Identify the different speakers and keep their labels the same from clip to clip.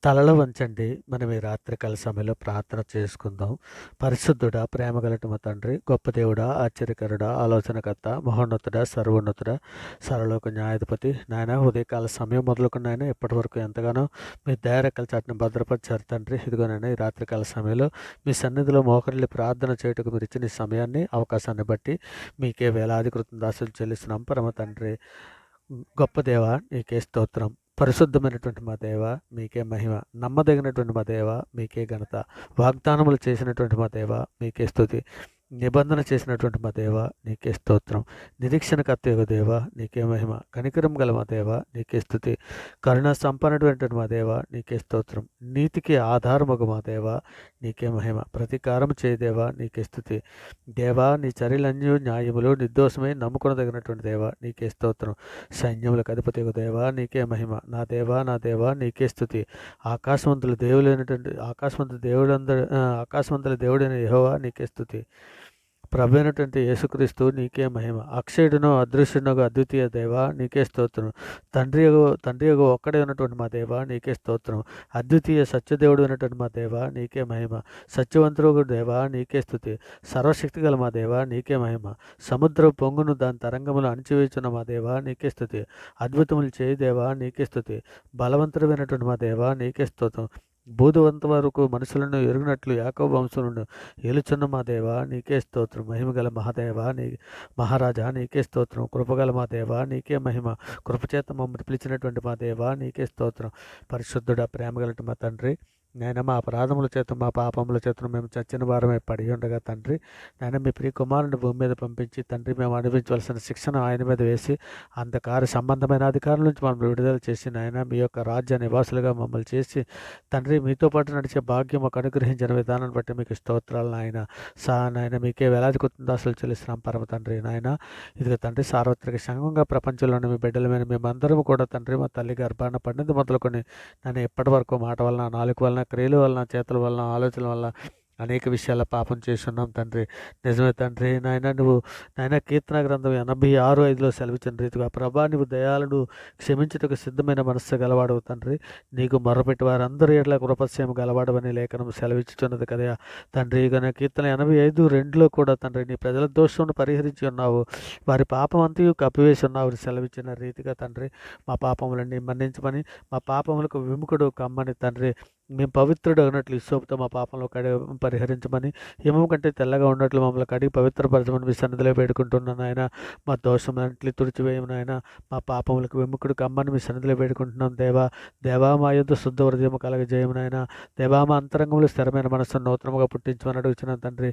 Speaker 1: తలలు వంచండి. మనం ఈ రాత్రికాల సమయంలో ప్రార్థన చేసుకుందాం. పరిశుద్ధుడా, ప్రేమగలటి మా తండ్రి, గొప్ప దేవుడా, ఆశ్చర్యకరుడా, ఆలోచనకర్త, మహోన్నతుడా, సర్వోన్నతుడా, సర్వలోక న్యాయాధిపతి, నాయన ఉదయకాల సమయం మొదలుకొని నాయన ఇప్పటి వరకు ఎంతగానో మీ దయారెక్కల చాటున భద్రపరిచారు తండ్రి. ఇదిగోనైనా ఈ రాత్రికాల సమయంలో మీ సన్నిధిలో మోకరిల్లి ప్రార్థన చేయుటకు మీరు ఇచ్చిన ఈ సమయాన్ని, అవకాశాన్ని బట్టి మీకే వేలాది కృతజ్ఞతాస్తుతులు చెల్లిస్తున్నాం పరమ తండ్రి. గొప్ప దేవ నీకే స్తోత్రం. పరిశుద్ధమైనటువంటి మా దేవ మీకే మహిమ. నమ్మదగినటువంటి మా దేవ మీకే ఘనత. వాగ్దానములు చేసినటువంటి మా దేవ మీకే స్తుతి. నిబంధన చేసినటువంటి మా దేవ నీకే స్తోత్రం. నిరీక్షణకర్తయగు దేవ నీకే మహిమ. కనికరం గల మా దేవ నీకే స్తుతి. కరుణ సంపన్నటువంటి మా దేవ నీకే స్తోత్రం. నీతికి ఆధారమగు మా దేవ నీకే మహిమ. ప్రతీకారం చేయదేవా నీకే స్తుతి. దేవా నీ చర్యలన్నీ న్యాయములు, నిర్దోషమై నమ్ముకొనదగినటువంటి దేవ నీకే స్తోత్రం. సైన్యములకు అధిపతియగు దేవా నీకే మహిమ. నా దేవా నా దేవా నీకే స్తుతి. ఆకాశవంతుల దేవుడైనటువంటి ఆకాశవంతుల దేవుడైన యెహోవా నీకే స్తుతి. ప్రభు అయినటువంటి యేసుక్రీస్తు నీకే మహిమ. అక్షయుడును అదృశ్యుడునగు అద్వితీయ దేవ నీకే స్తోత్రం. తండ్రి ఒక్కడే ఉన్నటువంటి మా దేవ నీకే స్తోత్రం. అద్వితీయ సత్యదేవుడు అయినటువంటి మా దేవ నీకే మహిమ. సత్యవంతుడు దేవ నీకే స్తుతి. సర్వశక్తి గల మా దేవ నీకే మహిమ. సముద్ర పొంగును దాని తరంగములు అణిచివేచున్న మా దేవ నీకే స్తుతి. అద్భుతములు చేయి దేవ నీకే స్తుతి. బలవంతుడైనటువంటి మా దేవ నీకే స్తోత్రం. బూధవంత వరకు మనుషులను ఎరుగునట్లు యాకోబు వంశములను ఏలుచున్న మా దేవ నీకే స్తోత్రం. మహిమగల మహాదేవ మహారాజా నీకే స్తోత్రం. కృపగల మా దేవ నీకే మహిమ. కృపచేత మమ్మల్ని పిలిచినటువంటి మా దేవ నీకే స్తోత్రం. పరిశుద్ధుడ, ప్రేమగలటి మా తండ్రి, నాయన మా అపరాధముల చేత మా పాపముల చేతను మేము చచ్చిన వారమే పడి ఉండగా తండ్రి, నాయన మీ ప్రియ కుమారుని భూమి మీద పంపించి తండ్రి మేము అనుభవించవలసిన శిక్షను ఆయన మీద వేసి అంధకార సంబంధమైన అధికారుల నుంచి మమ్మల్ని విడుదల చేసి నాయన మీ యొక్క రాజ్య నివాసులుగా మమ్మల్ని చేసి తండ్రి మీతో పాటు నడిచే భాగ్యం మాకు అనుగ్రహించిన విధానాన్ని బట్టి మీకు స్తోత్రాలు నాయన. నాయన మీకే వేలాది కృతజ్ఞతాస్తుతులు చెల్లిస్తున్నాం పరమ తండ్రి. నాయన ఇదిగో తండ్రి, సార్వత్రిక సంఘంగా ప్రపంచంలోని మీ బిడ్డల మీద మేమందరం కూడా తండ్రి మా తల్లి గర్భాన పడినది మొదలుకొని నేను ఎప్పటి వరకు మాట వలన, నాలుక వలన, క్రియల వలన, చేతుల వలన, ఆలోచనల వలన అనేక విషయాల పాపం చేస్తున్నాం తండ్రి. నిజమే తండ్రి. నాయన కీర్తన గ్రంథం 86:5 సెలవిచ్చిన రీతిగా ప్రభా నీవు దయాళుడు, క్షమించుటకు సిద్ధమైన మనస్సు గలవాడవు తండ్రి. నీకు మొర్రపెట్టి వారందరి ఎడల కృపస్యం గలవాడవని లేఖనం సెలవిచ్చుచున్నది కదా తండ్రి. ఇక కీర్తన 85:2 కూడా తండ్రి నీ ప్రజల దోషమును పరిహరించి ఉన్నావు, వారి పాపం అంతయు కప్పివేసి ఉన్నావు సెలవిచ్చిన రీతిగా తండ్రి మా పాపములన్నీ మన్నించమని, మా పాపములకు విముఖుడు కమ్మని తండ్రి, మేము పవిత్రుడు అన్నట్లు ఇసోపుతో మా పాపంలో పరిహరించమని, హిమం కంటే తెల్లగా ఉన్నట్లు మమ్మల్ని కడిగి పవిత్రపరచమని మీ సన్నిధిలో వేడుకుంటున్నాను ఆయన. మా దోషములన్నింటినీ తుడిచివేయమని ఆయన, మా పాపములకు విముఖుడు కమ్మని మీ సన్నిధిలో వేడుకుంటున్నాం దేవా మా యొద్ద శుద్ధ హృదయం కలగజేయమని ఆయన. దేవా మా అంతరంగంలో స్థిరమైన మనస్సును నూతనముగా పుట్టించమని అడుగుతున్నాను తండ్రి.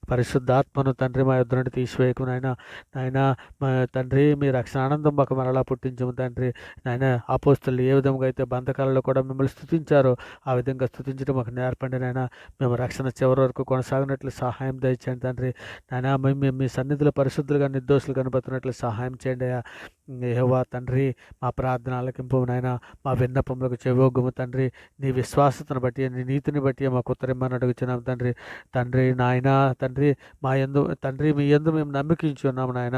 Speaker 1: పరిశుద్ధాత్మను తండ్రి మా యొద్ద నుండి తీసివేయకు నాయన. మా తండ్రి మీ రక్షణ ఆనందం మాకు మరలా పుట్టించము తండ్రి. నాయన అపోస్తులు ఏ విధంగా అయితే బంధకాలలో కూడా మిమ్మల్ని స్తుతించారో ఆ విధంగా స్తుతించడం మాకు నేర్పండి నాయన. మేము రక్షణ చివరి వరకు కొనసాగినట్లు సహాయం దయచేయండి తండ్రి. నాయన మేము మీ సన్నిధిలో పరిశుద్ధులుగా, నిర్దోషులు కనబడుతున్నట్లు సహాయం చేయండి అయ్యా. యెహోవా తండ్రి మా ప్రార్థన ఆలకింపు నాయన. మా విన్నపములకు చెవియొగ్గుము తండ్రి. నీ విశ్వాసతను బట్టి, నీ నీతిని బట్టి మాకు ఉత్తరమని అడుగుచున్నాం తండ్రి. నాయన తండ్రి మీ యందు మేము నమ్మకించి ఉన్నాము నాయన.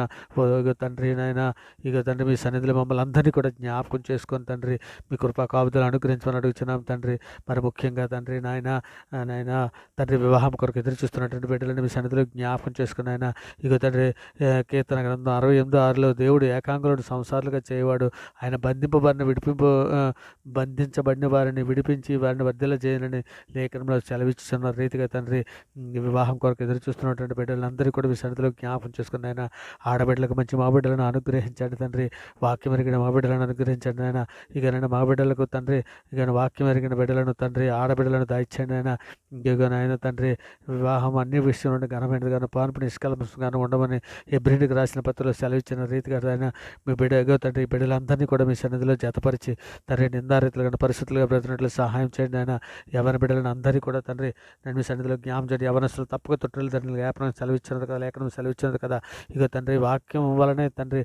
Speaker 1: తండ్రి నాయన ఇక తండ్రి మీ సన్నిధిలో మమ్మల్ని అందరినీ కూడా జ్ఞాపకం చేసుకొని తండ్రి మీ కృపా కాపుదలు అనుగ్రహించమని అడుగుచున్నాం తండ్రి. మరి ముఖ్యంగా తండ్రి నాయన తండ్రి వివాహం కొరకు ఎదురు చూస్తున్నటువంటి బిడ్డలని మీ సన్నిధిలో జ్ఞాపకం చేసుకుని ఆయన. ఇక తండ్రి కీర్తన గ్రంథం 68:6 దేవుడు ఏకాంగులను సంసారాలుగా చేయవాడు, ఆయన బంధించబడిన వారిని విడిపించి వారిని వర్ధిల్ల చేయనని లేఖనంలో సెలవిచ్చుతున్న రీతిగా తండ్రి వివాహం కొరకు ఎదురు చూస్తున్నటువంటి బిడ్డలందరూ కూడా మీ సన్నిధిలో జ్ఞాపకం చేసుకుని ఆయన. ఆడబిడ్డలకు మంచి మా బిడ్డలను అనుగ్రహించండి తండ్రి. వాక్యం ఎరిగిన మా బిడ్డలను అనుగ్రహించండి ఆయన. ఇక నేను మా బిడ్డలకు తండ్రి ఇక వాక్యం ఎరిగిన బిడ్డలను తండ్రి, ఆడబిడ్డలను దాయిచ్చండి ఆయన. ఇక నాయన తండ్రి వివాహం అన్ని విషయం నుండి ఘనమైనదిగాను, పాన్పు నిష్కల్మషంగాను ఉండమని హెబ్రీయులకు రాసిన పత్రికలో సెలవిచ్చిన రీతిగా ఆయన మీ బిడ్డ తండ్రి ఈ బిడ్డలందరినీ కూడా మీ సన్నిధిలో జతపరిచి తండ్రి నిందారీతులుగా పరిస్థితులుగా బ్రతినట్లు సహాయం చేయండి ఆయన. ఎవరి బిడ్డలను అందరినీ కూడా తండ్రి నేను మీ సన్నిధిలో జ్ఞాపం చేయండి. యవనస్తులు తప్పక తొట్టులు తండ్రి లేఖనం సెలవిచ్చినది కదా. ఇక తండ్రి వాక్యం వలనే తండ్రి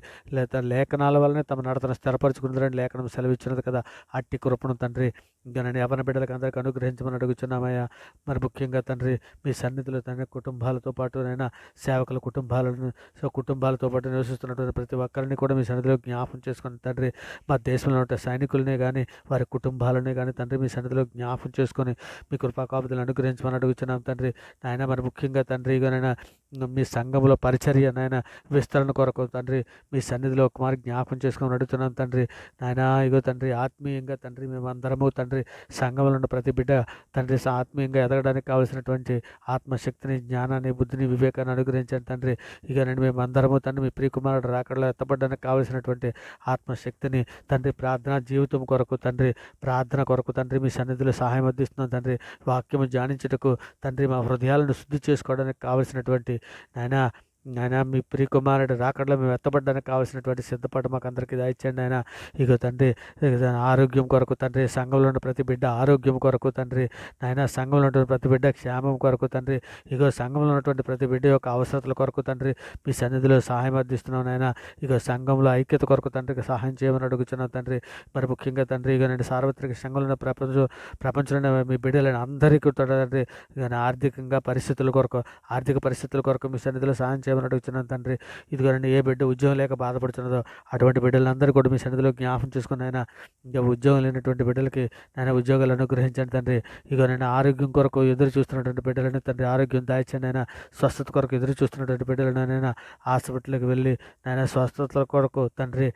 Speaker 1: లేఖనాల వలనే తమ నడతను స్థిరపరచుకుంటారని లేఖనం సెలవిచ్చినది కదా. అట్టి కృపను తండ్రి ఇంకా నేను యవన బిడ్డలకు అందరికీ అనుగ్రహించమని అడుగుచున్నామయ్యా. మరి ముఖ్యంగా తండ్రి మీ సన్నిధిలో తండ్రి కుటుంబాలతో పాటు నైనా సేవకుల కుటుంబాలతో పాటు నివసిస్తున్నటువంటి ప్రతి ఒక్కరిని కూడా మీ సన్నిధిలో జ్ఞాపం చేసుకుని తండ్రి, మా దేశంలో ఉండే సైనికులనే కానీ వారి కుటుంబాలనే కానీ తండ్రి మీ సన్నిధిలో జ్ఞాపం చేసుకొని మీ కృపాకాపుదలను అనుగ్రహించమని అడుగుచున్నాం తండ్రి. నాయన మరి ముఖ్యంగా తండ్రి ఇగనైనా మీ సంఘంలో పరిచర్య నాయన విస్తరణ కొరకు తండ్రి మీ సన్నిధిలో కుమారి జ్ఞాపం చేసుకొని అడుగుతున్నాం తండ్రి. నాయన ఇగో తండ్రి ఆత్మీయంగా తండ్రి మేమందరము తండ్రి సంఘంలో ఉన్న ప్రతి బిడ్డ తండ్రి ఆత్మీయంగా ఎదగడానికి కావలసినటువంటి ఆత్మశక్తిని, జ్ఞానాన్ని, బుద్ధిని, వివేకాన్ని అనుగ్రహించండి తండ్రి. ఇక నేను మేమందరము తండ్రి మీ ప్రియకుమారుడు రాకడలో ఎత్తపడడానికి కావలసినటువంటి ఆత్మశక్తిని తండ్రి ప్రార్థనా జీవితం కొరకు తండ్రి, ప్రార్థన కొరకు తండ్రి మీ సన్నిధిలో సహాయం అందిస్తున్నాం తండ్రి. వాక్యము ధ్యానించుటకు తండ్రి మా హృదయాలను శుద్ధి చేసుకోవడానికి కావలసినటువంటి నాయన మీ ప్రియకుమారుడు రాకడలో మేము ఎత్తబడడానికి కావాల్సినటువంటి సిద్ధపాటు మాకు అందరికీ దయచేయండి ఆయన. ఇగో తండ్రి ఆరోగ్యం కొరకు తండ్రి, సంఘంలో ఉన్న ప్రతి బిడ్డ ఆరోగ్యం కొరకు తండ్రి, నాయన సంఘంలో ఉన్నటువంటి ప్రతి బిడ్డ క్షేమం కొరకు తండ్రి, ఇగో సంఘంలో ఉన్నటువంటి ప్రతి బిడ్డ యొక్క అవసరతల కొరకు తండ్రి మీ సన్నిధిలో సహాయం అందిస్తున్నాం నాయన. ఇగో సంఘంలో ఐక్యత కొరకు తండ్రికి సహాయం చేయమని అడుగుతున్నాం తండ్రి. మరి ముఖ్యంగా తండ్రి ఇక నేను సార్వత్రిక సంఘంలో ప్రపంచంలో మీ బిడ్డలైన అందరికీ తండ్రి ఆర్థిక పరిస్థితుల కొరకు మీ సన్నిధిలో సహాయం చేయమని అడుగుతున్నాను తండ్రి. ఇదిగోనండి ఏ బిడ్డ ఉద్యోగం లేక బాధపడుతున్నదో అటువంటి బిడ్డలందరూ కూడా మీ సన్నిధిలో జ్ఞాపం చేసుకుని ఆయన ఇంకా ఉద్యోగం లేనటువంటి బిడ్డలకి ఆయన ఉద్యోగాలు అనుగ్రహించండి తండ్రి. ఇక నేను ఆరోగ్యం కొరకు ఎదురు చూస్తున్నటువంటి బిడ్డలను తండ్రి ఆరోగ్యం దాయిచ్చండి ఆయన. స్వస్థత కొరకు ఎదురు చూస్తున్నటువంటి బిడ్డలను నేను హాస్పిటల్కి వెళ్ళి నాయన స్వస్థతల కొరకు తండ్రి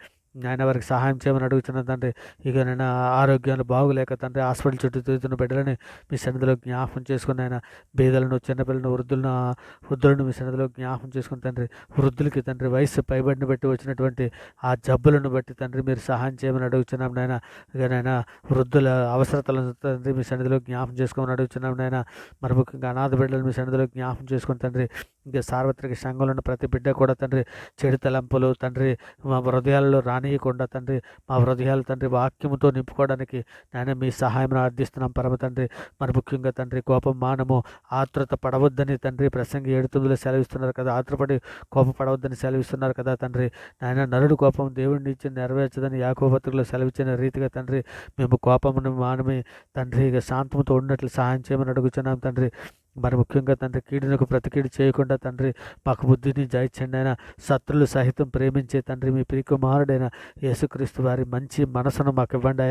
Speaker 1: ఆయన వారికి సహాయం చేయమని అడుగుతున్నాను తండ్రి. ఇక నేను ఆరోగ్యాలు బాగులేక తండ్రి హాస్పిటల్ చుట్టూ తిరుగుతున్న బిడ్డలని మీ సన్నిధిలో జ్ఞాపం చేసుకుని ఆయన బీదలను, చిన్నపిల్లలను, వృద్ధులను మీ సన్నిధిలో జ్ఞాపం చేసుకుని తండ్రి, వృద్ధులకి తండ్రి వయసు పైబడిని బట్టి వచ్చినటువంటి ఆ జబ్బులను బట్టి తండ్రి మీరు సహాయం చేయమని అడుగుతున్నాం నాయన. ఇక నాయన వృద్ధుల అవసరతలను తండ్రి మీ సన్నిధిలో జ్ఞాపం చేసుకోమని అడుగుతున్నాం నాయన. మరి ముఖ్యంగా అనాథ బిడ్డలు మీ సన్నిధిలో జ్ఞాపం చేసుకుని తండ్రి, ఇంకా సార్వత్రిక సంఘంలో ఉన్న ప్రతి బిడ్డ కూడా తండ్రి చెడు తలంపులు తండ్రి మా హృదయాల్లో రానియకుండా తండ్రి మా హృదయాలు తండ్రి వాక్యముతో నింపుకోవడానికి నాయన మీ సహాయం అర్థిస్తున్నాం పరమ తండ్రి. మరి ముఖ్యంగా తండ్రి కోపం మానము, ఆతృత పడవద్దని తండ్రి ప్రసంగి 7:9 సెలవిస్తున్నారు కదా, ఆతృపడి కోపపడవద్దని సెలవిస్తున్నారు కదా తండ్రి. నాయన నరుడు కోపం దేవుడిని ఇచ్చి నెరవేర్చదని యాకోబు పత్రికలో సెలవిచ్చిన రీతిగా తండ్రి మేము కోపమును మానమి తండ్రి ఇక శాంతంతో ఉన్నట్లు సహాయం చేయమని అడుగుతున్నాం తండ్రి. మరి ముఖ్యంగా తండ్రి కీడునకు ప్రతికీడు చేయకుండా తండ్రి మాకు బుద్ధిని జయించండి అయినా, శత్రులు సహితం ప్రేమించే తండ్రి మీ ప్రియకుమారుడైన యేసుక్రీస్తు వారి మంచి మనసును మాకు ఇవ్వండి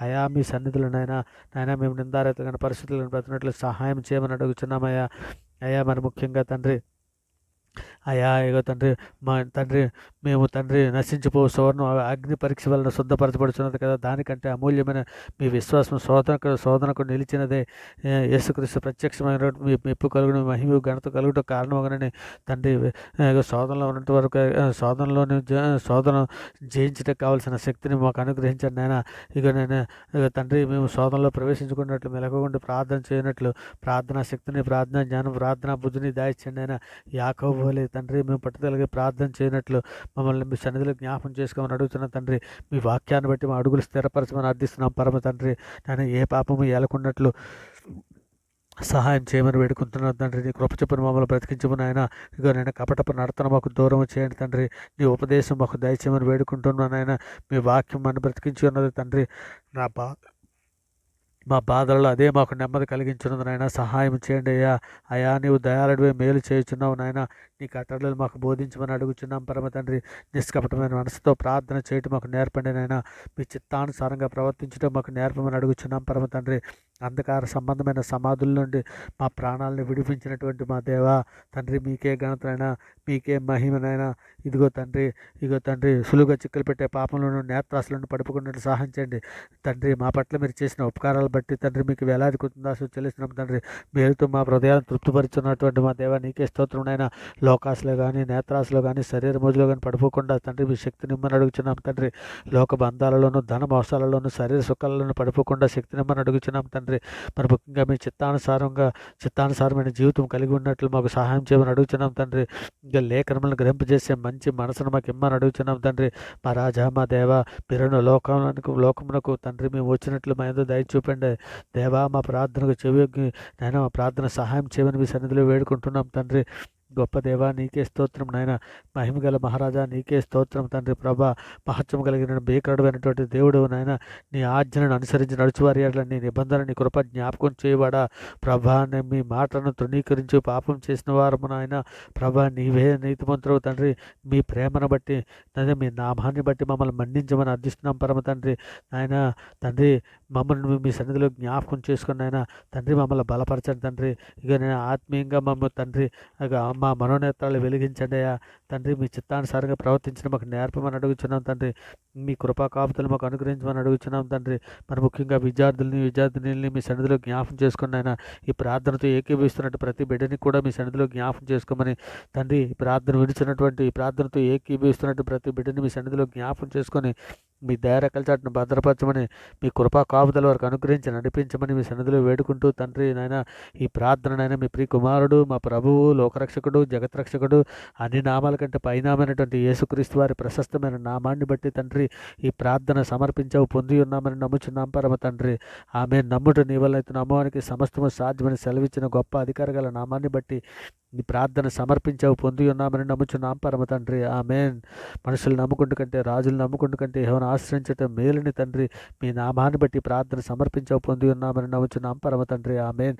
Speaker 1: అయా మీ సన్నిధులనైనా నాయన మేము నిందారహితమైన పరిస్థితులను బ్రతినట్లు సహాయం చేయమని అడుగుతున్నామయ్యా. మరి ముఖ్యంగా తండ్రి ఇగో తండ్రి మా తండ్రి మేము తండ్రి నశించిపో సువర్ణ అగ్ని పరీక్ష వలన శుద్ధపరచబడుతున్నది కదా, దానికంటే అమూల్యమైన మీ విశ్వాసం శోధనకు నిలిచినదే యేసుక్రీస్తు ప్రత్యక్షమైన మీ మెప్పు కలుగును, మహిమ ఘనత కలుగుట కారణమని తండ్రి శోధనలో ఉన్నంత వరకు శోధన జయించడానికి కావాల్సిన శక్తిని మాకు అనుగ్రహించండి నాయన. నేను తండ్రి మేము శోధనలో ప్రవేశించుకున్నట్లు మెలకుండా ప్రార్థన చేయనట్లు ప్రార్థనా శక్తిని, ప్రార్థనా జ్ఞానం, ప్రార్థనా బుద్ధిని దాయిచ్చండి ఆయన. యాకోబు వలె తండ్రి మేము పట్టుదలగా ప్రార్థన చేయనట్లు మమ్మల్ని మీ సన్నిధిలో జ్ఞాపం చేసుకోమని అడుగుతున్నాం తండ్రి. మీ వాక్యాన్ని బట్టి మా అడుగులు స్థిరపరచమని అర్థిస్తున్నాం పరమ తండ్రి. నేను ఏ పాపము ఏలకున్నట్లు సహాయం చేయమని వేడుకుంటున్నాను తండ్రి. నీ కృప చొప్పున మమ్మల్ని బ్రతికించమని ఆయన. ఇక నేను కపటపు నడతను మాకు దూరం చేయండి తండ్రి. నీ ఉపదేశం మాకు దయచేయమని వేడుకుంటున్నాను ఆయన. మీ వాక్యం మనం బ్రతికించి ఉన్నది తండ్రి. మా బాధలలో అదే మాకు నెమ్మది కలిగించున్నది నాయన. సహాయం చేయండి అయా నీవు దయాళుడివే మేలు చేయుచున్నావు నాయన. నీ కట్టడలు మాకు బోధించమని అడుగుచున్నాం పరమ తండ్రి. నిష్కపటమైన మనసుతో ప్రార్థన చేయటం మాకు నేర్పండి నాయన. మీ చిత్తానుసారంగా ప్రవర్తించడం మాకు నేర్పమని అడుగుచున్నాం పరమ తండ్రి. అంధకార సంబంధమైన సమాధుల నుండి మా ప్రాణాలను విడిపించినటువంటి మా దేవా తండ్రి మీకే ఘనతనైనా, మీకే మహిమనైనా. ఇదిగో తండ్రి సులువుగా చిక్కులు పెట్టే పాపంలోను నేత్రాసులను పడుపుకున్నట్టు సహాయం చేయండి తండ్రి. మా పట్ల మీరు చేసిన ఉపకారాలు బట్టి తండ్రి మీకు వేలాది కృతజ్ఞతలు చెల్లిస్తున్నాం తండ్రి. మేలుతో మా హృదయాలను తృప్తిపరుచున్నటువంటి మా దేవా నీకే స్తోత్రమునైనా. లోకాసులో కానీ, నేత్రాసులో కానీ, శరీర మోజులో కానీ పడిపోకుండా తండ్రి మీ శక్తిని ఇమ్మని అడుగుచున్నాం తండ్రి. లోక బంధాలలోను, ధన మోసాలలోను, శరీర సుఖాలలోనూ పడిపోకుండా శక్తిని ఇమ్మని అడుగుచున్నాం తండ్రి. మరి ముఖ్యంగా మీ చిత్తానుసారమైన జీవితం కలిగి ఉన్నట్లు మాకు సహాయం చేయమని అడుగుచున్నాం తండ్రి. ఇంకా లేఖనములను గ్రహింపజేసే మంచి మనసును మాకు ఇమ్మని అడుగుచున్నాం తండ్రి. మా రాజా, మా దేవ మీరును లోకమునకు తండ్రి మేము వచ్చినట్లు మా ఏదో దయ చూపండి దేవా. మా ప్రార్థనకు చెవి నాయన మా ప్రార్థన సహాయం చేయమని మీ సన్నిధిలో వేడుకుంటున్నాం తండ్రి. గొప్ప దేవా నీకే స్తోత్రం నాయన. మహిమగల మహారాజా నీకే స్తోత్రం తండ్రి. ప్రభా మహత్వం కలిగిన భీకరుడైనటువంటి దేవుడు నాయన. నీ ఆజ్ఞలను అనుసరించి నడుచువారి ఎడల నీ నిబంధన నీ కృప జ్ఞాపకం చేయబడా ప్రభా. మీ మాటలను తృణీకరించి పాపం చేసిన వారము నాయన. ప్రభా నీవే నీతిమంతుడు తండ్రి. మీ ప్రేమను బట్టి అదే మీ నామాన్ని బట్టి మమ్మల్ని మన్నించమని అర్థిస్తున్నాం పరమ తండ్రి. నాయన తండ్రి మమ్మల్ని మీ సన్నిధిలో జ్ఞాపకం చేసుకుని నాయన తండ్రి మమ్మల్ని బలపరచండి తండ్రి. ఇక నేను ఆత్మీయంగా మమ్మల్ని తండ్రి ఇక మా మనోనేత్రాలు వెలిగించండి అయ్యా తండ్రి. మీ చిత్తానుసారంగా ప్రవర్తించడం మాకు నేర్పమని అడుగుచున్నాం తండ్రి. మీ కృపా కాపుతలు మాకు అనుగ్రహించమని అడుగుచున్నాం తండ్రి. మరి ముఖ్యంగా విద్యార్థుల్ని మీ సన్నిధిలో జ్ఞాపకం చేసుకుని ఆయన ఈ ప్రార్థనతో ఏకీభవిస్తున్నట్టు ప్రతి బిడ్డని కూడా మీ సన్నిధిలో జ్ఞాపకం చేసుకోమని తండ్రి. ఈ ప్రార్థన విడిచినటువంటి ఈ ప్రార్థనతో ఏకీభవిస్తున్నట్టు ప్రతి బిడ్డని మీ సన్నిధిలో జ్ఞాపకం చేసుకొని మీ దయారెక్కల చాటును భద్రపరచమని మీ కృపా కాపుదల వరకు అనుగ్రహించి నడిపించమని మీ సన్నిధిలో వేడుకుంటూ తండ్రి నాయన ఈ ప్రార్థననైనా మీ ప్రియ కుమారుడు మా ప్రభువు లోకరక్షకుడు జగత్రక్షకుడు అన్ని నామాల కంటే పైనామైనటువంటి యేసుక్రీస్తు వారి ప్రశస్తమైన నామాన్ని బట్టి తండ్రి ఈ ప్రార్థన సమర్పించవు పొంది ఉన్నామని నమ్ముచున్నాం పరమ తండ్రి. ఆమె నమ్ముట నీ వల్ల అయితే నమ్మవానికి సమస్తము సాధ్యమని సెలవిచ్చిన గొప్ప అధికార గల నామాన్ని బట్టి ఈ ప్రార్థన సమర్పించావు పొంది ఉన్నామని నమ్ముచున్నాం పరమ తండ్రి. ఆమెన్. మనుషులు నమ్ముకుంటు కంటే రాజులు నమ్ముకుంటు కంటే ఎవరు ఆశ్రయించటం మేలుని తండ్రి. మీ నామాన్ని బట్టి ప్రార్థన సమర్పించావు పొంది ఉన్నామని నమ్ముచున్నాం పరమ తండ్రి. ఆమెన్.